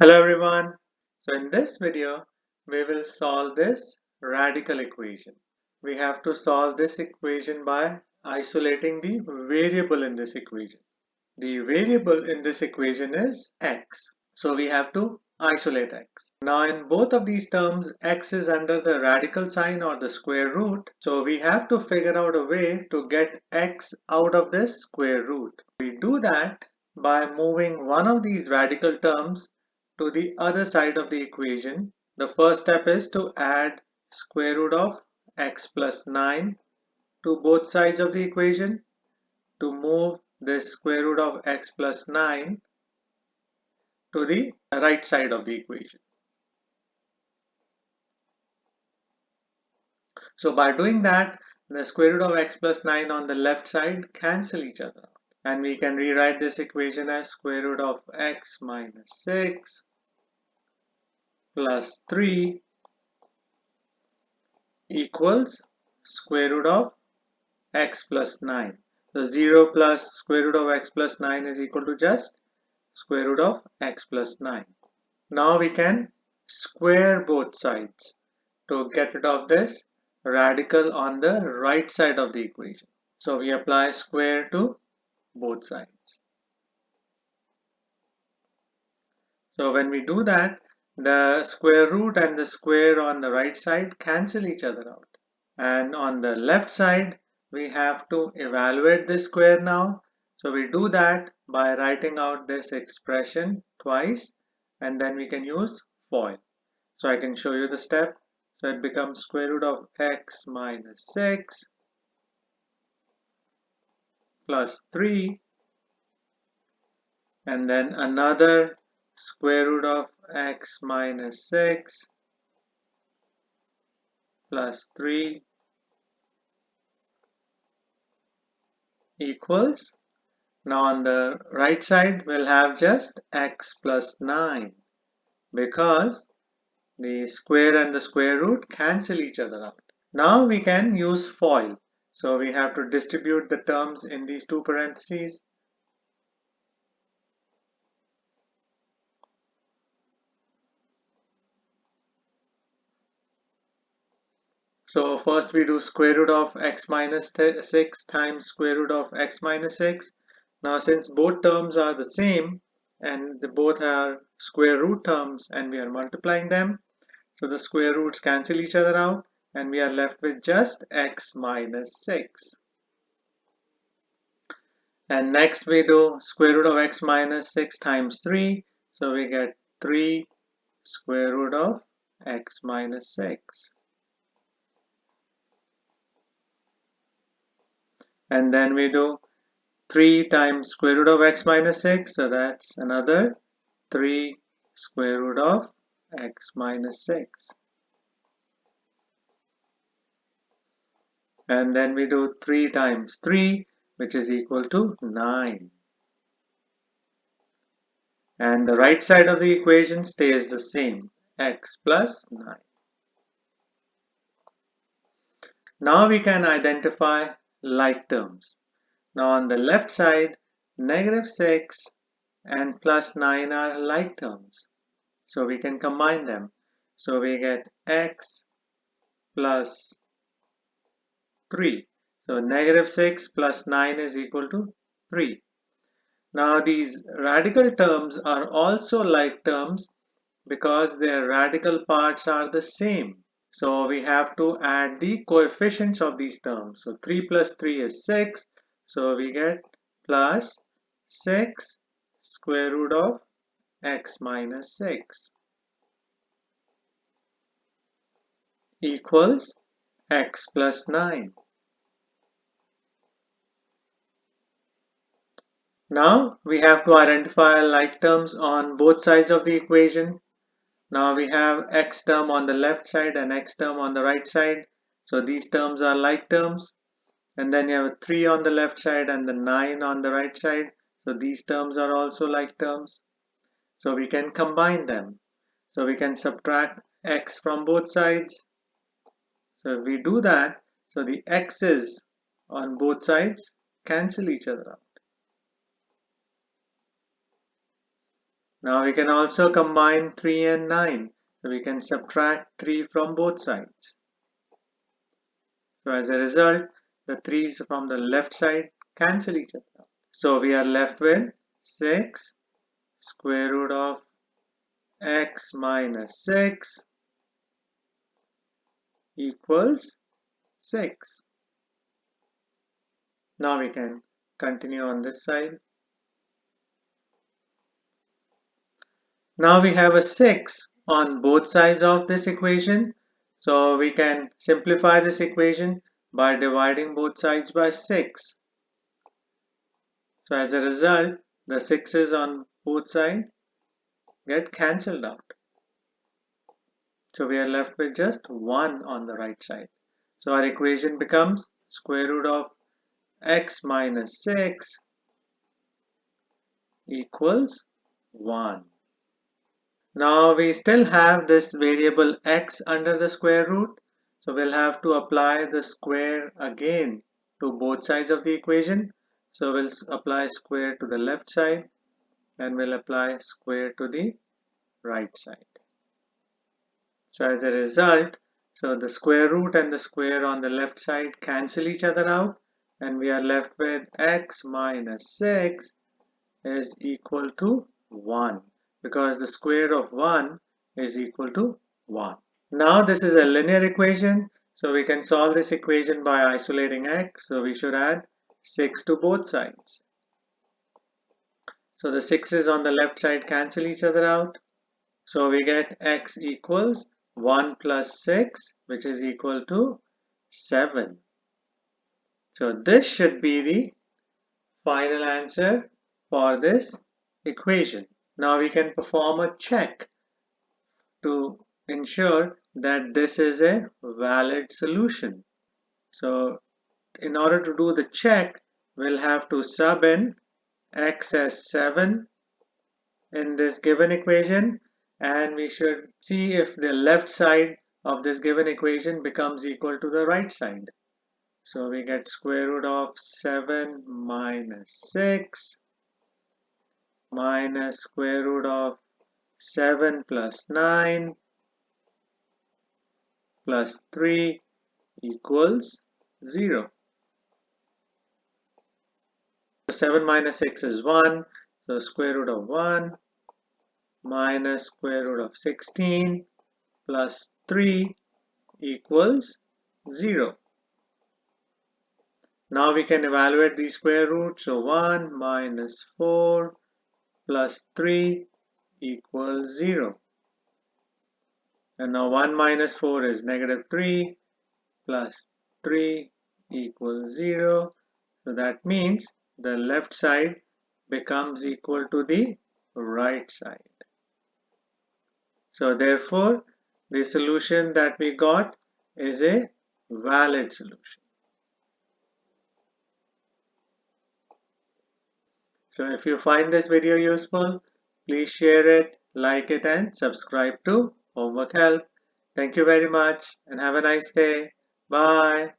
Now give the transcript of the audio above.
Hello everyone. So in this video, we will solve this radical equation. We have to solve this equation by isolating the variable in this equation. The variable in this equation is x. So we have to isolate x. Now in both of these terms, x is under the radical sign or the square root. So we have to figure out a way to get x out of this square root. We do that by moving one of these radical terms to the other side of the equation. The first step is to add square root of x plus 9 to both sides of the equation to move this square root of x plus 9 to the right side of the equation. So by doing that, the square root of x plus 9 on the left side cancel each other out. And we can rewrite this equation as square root of x minus 6 plus 3 equals square root of x plus 9. So 0 plus square root of x plus 9 is equal to just square root of x plus 9. Now we can square both sides to get rid of this radical on the right side of the equation. So we apply square to both sides. So when we do that, the square root and the square on the right side cancel each other out. And on the left side, we have to evaluate this square now. So we do that by writing out this expression twice, and then we can use FOIL. So I can show you the step. So it becomes square root of x minus 6 plus 3, and then another square root of x minus 6 plus 3 equals, now on the right side we'll have just x plus 9 because the square and the square root cancel each other out. Now we can use FOIL. So we have to distribute the terms in these two parentheses. So first we do square root of x minus 6 times square root of x minus 6. Now since both terms are the same and they both are square root terms and we are multiplying them, so the square roots cancel each other out and we are left with just x minus 6. And next we do square root of x minus 6 times 3. So we get 3 square root of x minus 6. And then we do 3 times square root of x minus 6. So that's another 3 square root of x minus 6. And then we do 3 times 3, which is equal to 9. And the right side of the equation stays the same, x plus 9. Now we can identify like terms. Now on the left side, negative 6 and plus 9 are like terms. So we can combine them. So we get x plus 3. So negative 6 plus 9 is equal to 3. Now these radical terms are also like terms because their radical parts are the same. So we have to add the coefficients of these terms. So 3 plus 3 is 6. So we get plus 6 square root of x minus 6 equals x plus 9. Now we have to identify like terms on both sides of the equation. Now we have x term on the left side and x term on the right side. So these terms are like terms. And then you have 3 on the left side and the 9 on the right side. So these terms are also like terms. So we can combine them. So we can subtract x from both sides. So if we do that, so the x's on both sides cancel each other out. Now we can also combine 3 and 9. So we can subtract 3 from both sides. So as a result, the 3's from the left side cancel each other out. So we are left with 6 square root of x minus 6 equals 6. Now we can continue on this side. Now we have a 6 on both sides of this equation. So we can simplify this equation by dividing both sides by 6. So as a result, the 6's on both sides get cancelled out. So we are left with just 1 on the right side. So our equation becomes square root of x minus 6 equals 1. Now we still have this variable x under the square root. So we'll have to apply the square again to both sides of the equation. So we'll apply square to the left side and we'll apply square to the right side. So as a result, so the square root and the square on the left side cancel each other out and we are left with x minus 6 is equal to 1 because the square of 1 is equal to 1. Now this is a linear equation, so we can solve this equation by isolating x. So we should add 6 to both sides. So the 6's on the left side cancel each other out. So we get x equals 1 plus 6, which is equal to 7. So this should be the final answer for this equation. Now we can perform a check to ensure that this is a valid solution. So in order to do the check, we'll have to sub in x as 7 in this given equation and we should see if the left side of this given equation becomes equal to the right side. So we get square root of 7 minus 6 minus square root of 7 plus 9 plus 3 equals 0. So 7 minus 6 is 1. So square root of 1 minus square root of 16 plus 3 equals 0. Now we can evaluate these square roots. So 1 minus 4 plus 3 equals 0. And now 1 minus 4 is negative 3 plus 3 equals 0. So that means the left side becomes equal to the right side. So therefore, the solution that we got is a valid solution. So if you find this video useful, please share it, like it and subscribe to Homework Help. Thank you very much and have a nice day. Bye.